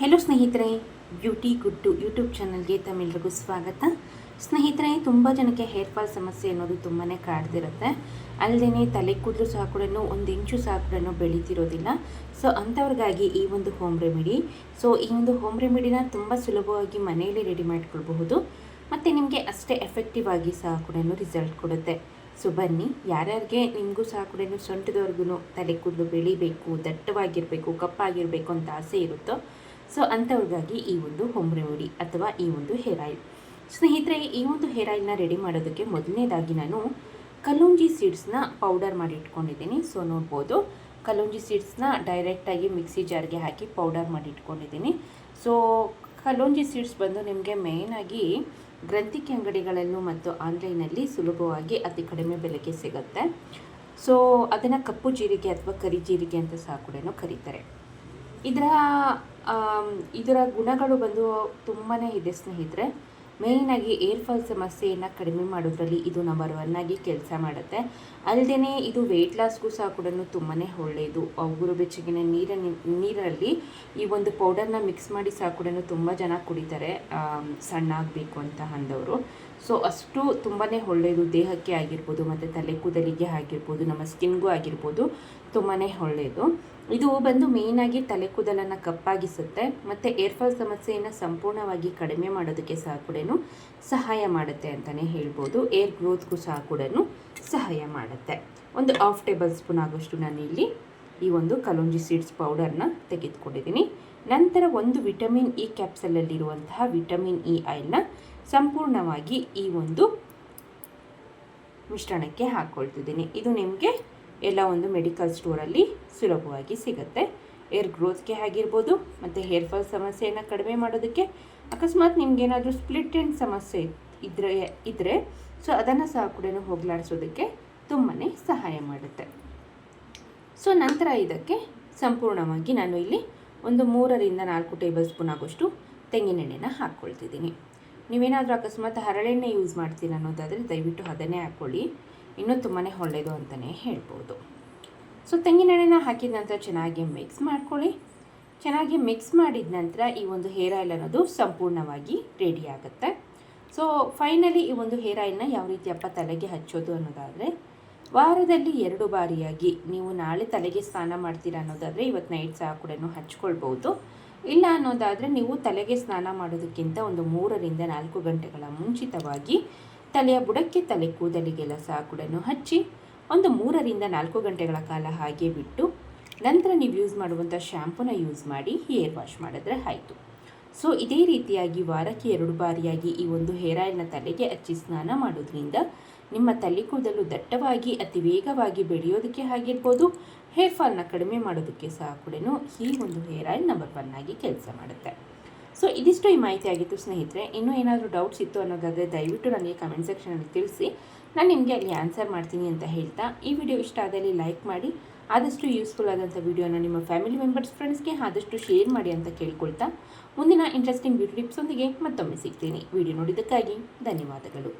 Hello ಸ್ನೇಹಿತರೆ, beauty ಗುಡ್ಡು YouTube ಚಾನಲ್ಗೆ ತಮ್ಮೆಲ್ಲರಿಗೂ ಸ್ವಾಗತ. ಸ್ನೇಹಿತರೆ, ತುಂಬ ಜನಕ್ಕೆ ಹೇರ್ ಫಾಲ್ ಸಮಸ್ಯೆ ಅನ್ನೋದು ತುಂಬಾ ಕಾಡ್ದಿರುತ್ತೆ. ಅಲ್ಲದೆ ತಲೆ ಕೂದಲು ಸಹ ಕೂಡ ಒಂದು ಇಂಚು ಸಹ ಕೂಡ ಬೆಳೀತಿರೋದಿಲ್ಲ. ಸೊ ಅಂಥವ್ರಿಗಾಗಿ ಈ ಒಂದು ಹೋಮ್ ರೆಮಿಡಿ. ಸೊ ಈ ಒಂದು ಹೋಮ್ ರೆಮಿಡಿನ ತುಂಬ ಸುಲಭವಾಗಿ ಮನೆಯಲ್ಲಿ ರೆಡಿ ಮಾಡ್ಕೊಳ್ಬಹುದು ಮತ್ತು ನಿಮಗೆ ಅಷ್ಟೇ ಎಫೆಕ್ಟಿವ್ ಆಗಿ ಸಹ ಕೂಡ ರಿಸಲ್ಟ್ ಕೊಡುತ್ತೆ. ಸೊ ಬನ್ನಿ, ಯಾರ್ಯಾರಿಗೆ ನಿಮಗೂ ಸಹ ಕೂಡ ಸೊಂಟದವರೆಗೂ ತಲೆ ಕೂದಲು ಬೆಳಿಬೇಕು, ದಟ್ಟವಾಗಿರಬೇಕು, ಕಪ್ಪಾಗಿರಬೇಕು ಅಂತ ಆಸೆ ಇರುತ್ತೋ, ಸೊ ಅಂಥವ್ರಿಗಾಗಿ ಈ ಒಂದು ಹೋಮ್ ರೆಮಿಡಿ ಅಥವಾ ಈ ಒಂದು ಹೇರ್ ಆಯಿಲ್. ಸ್ನೇಹಿತರೆ, ಈ ಒಂದು ಹೇರ್ ಆಯಿಲ್ನ ರೆಡಿ ಮಾಡೋದಕ್ಕೆ ಮೊದಲನೇದಾಗಿ ನಾನು ಕಲ್ಲುಂಜಿ ಸೀಡ್ಸ್ನ ಪೌಡರ್ ಮಾಡಿ ಇಟ್ಕೊಂಡಿದ್ದೀನಿ. ಸೊ ನೋಡ್ಬೋದು, ಕಲ್ಲುಂಜಿ ಸೀಡ್ಸ್ನ ಡೈರೆಕ್ಟಾಗಿ ಮಿಕ್ಸಿ ಜಾರ್ಗೆ ಹಾಕಿ ಪೌಡರ್ ಮಾಡಿ ಇಟ್ಕೊಂಡಿದ್ದೀನಿ. ಸೊ ಕಲ್ಲುಂಜಿ ಸೀಡ್ಸ್ ಬಂದು ನಿಮಗೆ ಮೇಯ್ನಾಗಿ ಗ್ರಂಥಿಕೆ ಅಂಗಡಿಗಳಲ್ಲೂ ಮತ್ತು ಆನ್ಲೈನಲ್ಲಿ ಸುಲಭವಾಗಿ ಅತಿ ಕಡಿಮೆ ಬೆಲೆಗೆ ಸಿಗುತ್ತೆ. ಸೊ ಅದನ್ನು ಕಪ್ಪು ಜೀರಿಗೆ ಅಥವಾ ಕರಿ ಜೀರಿಗೆ ಅಂತ ಸಹ ಕೂಡ ಕರೀತಾರೆ. ಇದರ ಗುಣಗಳು ಬಂದು ತುಂಬಾ ಇದೆ ಸ್ನೇಹಿತರೆ. ಮೇಯ್ನಾಗಿ ಏರ್ ಫಾಲ್ ಸಮಸ್ಯೆಯನ್ನು ಕಡಿಮೆ ಮಾಡೋದ್ರಲ್ಲಿ ಇದು ನಂಬರ್ 1 ಆಗಿ ಕೆಲಸ ಮಾಡುತ್ತೆ. ಅಲ್ಲದೆ ಇದು ವೆಯ್ಟ್ ಲಾಸ್ಗೂ ಸಹ ಕೂಡ ತುಂಬಾ ಒಳ್ಳೆಯದು. ಉಗುರು ಬೆಚ್ಚಗಿನ ನೀರಲ್ಲಿ ಈ ಒಂದು ಪೌಡರ್ನ ಮಿಕ್ಸ್ ಮಾಡಿ ಸಹ ಕೂಡ ತುಂಬ ಜನ ಕುಡಿತಾರೆ, ಸಣ್ಣ ಆಗಬೇಕು ಅಂತ ಅಂದವರು. ಸೊ ಅಷ್ಟು ತುಂಬಾ ಒಳ್ಳೆಯದು, ದೇಹಕ್ಕೆ ಆಗಿರ್ಬೋದು ಮತ್ತು ತಲೆ ಕೂದಲಿಗೆ ಆಗಿರ್ಬೋದು, ನಮ್ಮ ಸ್ಕಿನ್ಗೂ ಆಗಿರ್ಬೋದು ತುಂಬಾ ಒಳ್ಳೆಯದು. ಇದು ಬಂದು ಮೇಯ್ನಾಗಿ ತಲೆ ಕೂದಲನ್ನು ಕಪ್ಪಾಗಿಸುತ್ತೆ ಮತ್ತು ಏರ್ ಫಾಲ್ ಸಮಸ್ಯೆಯನ್ನು ಸಂಪೂರ್ಣವಾಗಿ ಕಡಿಮೆ ಮಾಡೋದಕ್ಕೆ ಸಹ ಕೂಡ ಸಹಾಯ ಮಾಡುತ್ತೆ ಅಂತಲೇ ಹೇಳ್ಬೋದು. ಏರ್ ಗ್ರೋತ್ಗೂ ಸಹ ಕೂಡ ಸಹಾಯ ಮಾಡುತ್ತೆ. ಒಂದು 1/2 ಟೇಬಲ್ ಸ್ಪೂನ್ ಆಗೋಷ್ಟು ನಾನು ಇಲ್ಲಿ ಈ ಒಂದು ಕಲ್ಲುಂಜಿ ಸೀಡ್ಸ್ ಪೌಡರ್ನ ತೆಗೆದುಕೊಂಡಿದ್ದೀನಿ. ನಂತರ ಒಂದು ವಿಟಮಿನ್ ಇ ಕ್ಯಾಪ್ಸಲಲ್ಲಿರುವಂತಹ ವಿಟಮಿನ್ ಇ ಆಯಿಲ್ನ ಸಂಪೂರ್ಣವಾಗಿ ಈ ಒಂದು ಮಿಶ್ರಣಕ್ಕೆ ಹಾಕ್ಕೊಳ್ತಿದ್ದೀನಿ. ಇದು ನಿಮಗೆ ಎಲ್ಲ ಒಂದು ಮೆಡಿಕಲ್ ಸ್ಟೋರಲ್ಲಿ ಸುಲಭವಾಗಿ ಸಿಗುತ್ತೆ. ಏರ್ ಗ್ರೋತ್ಗೆ ಆಗಿರ್ಬೋದು ಮತ್ತು ಹೇರ್ ಫಾಲ್ ಸಮಸ್ಯೆಯನ್ನು ಕಡಿಮೆ ಮಾಡೋದಕ್ಕೆ, ಅಕಸ್ಮಾತ್ ನಿಮಗೇನಾದರೂ ಸ್ಪ್ಲಿಟ್ ಎಂಡ್ ಸಮಸ್ಯೆ ಇದ್ದರೆ ಸೊ ಅದನ್ನು ಸಹ ಕೂಡ ಹೋಗಲಾಡಿಸೋದಕ್ಕೆ ತುಂಬಾ ಸಹಾಯ ಮಾಡುತ್ತೆ. ಸೊ ನಂತರ ಇದಕ್ಕೆ ಸಂಪೂರ್ಣವಾಗಿ ನಾನು ಇಲ್ಲಿ ಒಂದು 3ರಿಂದ 4 ಟೇಬಲ್ ಸ್ಪೂನ್ ಆಗೋಷ್ಟು ತೆಂಗಿನೆಣ್ಣೆನ ಹಾಕ್ಕೊಳ್ತಿದ್ದೀನಿ. ನೀವೇನಾದರೂ ಅಕಸ್ಮಾತ್ ಹರಳೆಣ್ಣೆ ಯೂಸ್ ಮಾಡ್ತೀರ ಅನ್ನೋದಾದರೆ ದಯವಿಟ್ಟು ಅದನ್ನೇ ಹಾಕ್ಕೊಳ್ಳಿ, ಇನ್ನೂ ತುಂಬಾ ಒಳ್ಳೆಯದು ಅಂತಲೇ ಹೇಳ್ಬೋದು. ಸೊ ತೆಂಗಿನೆಣ್ಣೆನ ಹಾಕಿದ ನಂತರ ಚೆನ್ನಾಗಿ ಮಿಕ್ಸ್ ಮಾಡ್ಕೊಳ್ಳಿ. ಚೆನ್ನಾಗಿ ಮಿಕ್ಸ್ ಮಾಡಿದ ನಂತರ ಈ ಒಂದು ಹೇರ್ ಆಯಿಲ್ ಅನ್ನೋದು ಸಂಪೂರ್ಣವಾಗಿ ರೆಡಿ ಆಗುತ್ತೆ. ಸೊ ಫೈನಲಿ ಈ ಒಂದು ಹೇರ್ ಆಯಿಲ್ನ ಯಾವ ರೀತಿಯಪ್ಪ ತಲೆಗೆ ಹಚ್ಚೋದು ಅನ್ನೋದಾದರೆ, ವಾರದಲ್ಲಿ 2 ಬಾರಿಯಾಗಿ ನೀವು ನಾಳೆ ತಲೆಗೆ ಸ್ನಾನ ಮಾಡ್ತೀರಾ ಅನ್ನೋದಾದರೆ ಇವತ್ತು ನೈಟ್ ಸಹ ಕೂಡ ಹಚ್ಕೊಳ್ಬೋದು. ಇಲ್ಲ ಅನ್ನೋದಾದರೆ ನೀವು ತಲೆಗೆ ಸ್ನಾನ ಮಾಡೋದಕ್ಕಿಂತ ಒಂದು 3ರಿಂದ 4 ಗಂಟೆಗಳ ಮುಂಚಿತವಾಗಿ ತಲೆಯ ಬುಡಕ್ಕೆ ತಲೆ ಕೂದಲಿಗೆಲ್ಲ ಸಹ ಕೂಡ ಹಚ್ಚಿ ಒಂದು 3ರಿಂದ 4 ಗಂಟೆಗಳ ಕಾಲ ಹಾಗೆ ಬಿಟ್ಟು ನಂತರ ನೀವು ಯೂಸ್ ಮಾಡುವಂಥ ಶ್ಯಾಂಪೂನ ಯೂಸ್ ಮಾಡಿ ಹೇರ್ ವಾಶ್ ಮಾಡಿದ್ರೆ ಆಯಿತು. ಸೊ ಇದೇ ರೀತಿಯಾಗಿ ವಾರಕ್ಕೆ 2 ಬಾರಿಯಾಗಿ ಈ ಒಂದು ಹೇರ್ ಆಯಿಲ್ನ ತಲೆಗೆ ಹಚ್ಚಿ ಸ್ನಾನ ಮಾಡೋದ್ರಿಂದ ನಿಮ್ಮ ತಲೆ ಕೂದಲು ದಟ್ಟವಾಗಿ ಅತಿ ವೇಗವಾಗಿ ಬೆಳೆಯೋದಕ್ಕೆ ಆಗಿರ್ಬೋದು, ಹೇರ್ ಫಾಲ್ನ ಕಡಿಮೆ ಮಾಡೋದಕ್ಕೆ ಸಹ ಕೂಡ ಈ ಒಂದು ಹೇರ್ ಆಯಿಲ್ ನಂಬರ್ 1 ಆಗಿ ಕೆಲಸ ಮಾಡುತ್ತೆ. ಸೊ ಇದಿಷ್ಟು ಈ ಮಾಹಿತಿ ಆಗಿತ್ತು ಸ್ನೇಹಿತರೆ. ಇನ್ನೂ ಏನಾದರೂ ಡೌಟ್ಸ್ ಇತ್ತು ಅನ್ನೋದಾದರೆ ದಯವಿಟ್ಟು ನನಗೆ ಕಮೆಂಟ್ ಸೆಕ್ಷನಲ್ಲಿ ತಿಳಿಸಿ, ನಾನು ನಿಮಗೆ ಅಲ್ಲಿ ಆನ್ಸರ್ ಮಾಡ್ತೀನಿ ಅಂತ ಹೇಳ್ತಾ, ಈ ವಿಡಿಯೋ ಇಷ್ಟ ಆದಲ್ಲಿ ಲೈಕ್ ಮಾಡಿ, ಆದಷ್ಟು ಯೂಸ್ಫುಲ್ ಆದಂಥ ವಿಡಿಯೋನ ನಿಮ್ಮ ಫ್ಯಾಮಿಲಿ ಮೆಂಬರ್ಸ್, ಫ್ರೆಂಡ್ಸ್ಗೆ ಆದಷ್ಟು ಶೇರ್ ಮಾಡಿ ಅಂತ ಕೇಳ್ಕೊಳ್ತಾ, ಮುಂದಿನ ಇಂಟ್ರೆಸ್ಟಿಂಗ್ ಬ್ಯೂಟಿ ಟಿಪ್ಸೊಂದಿಗೆ ಮತ್ತೊಮ್ಮೆ ಸಿಗ್ತೀನಿ. ವಿಡಿಯೋ ನೋಡಿದ್ದಕ್ಕಾಗಿ ಧನ್ಯವಾದಗಳು.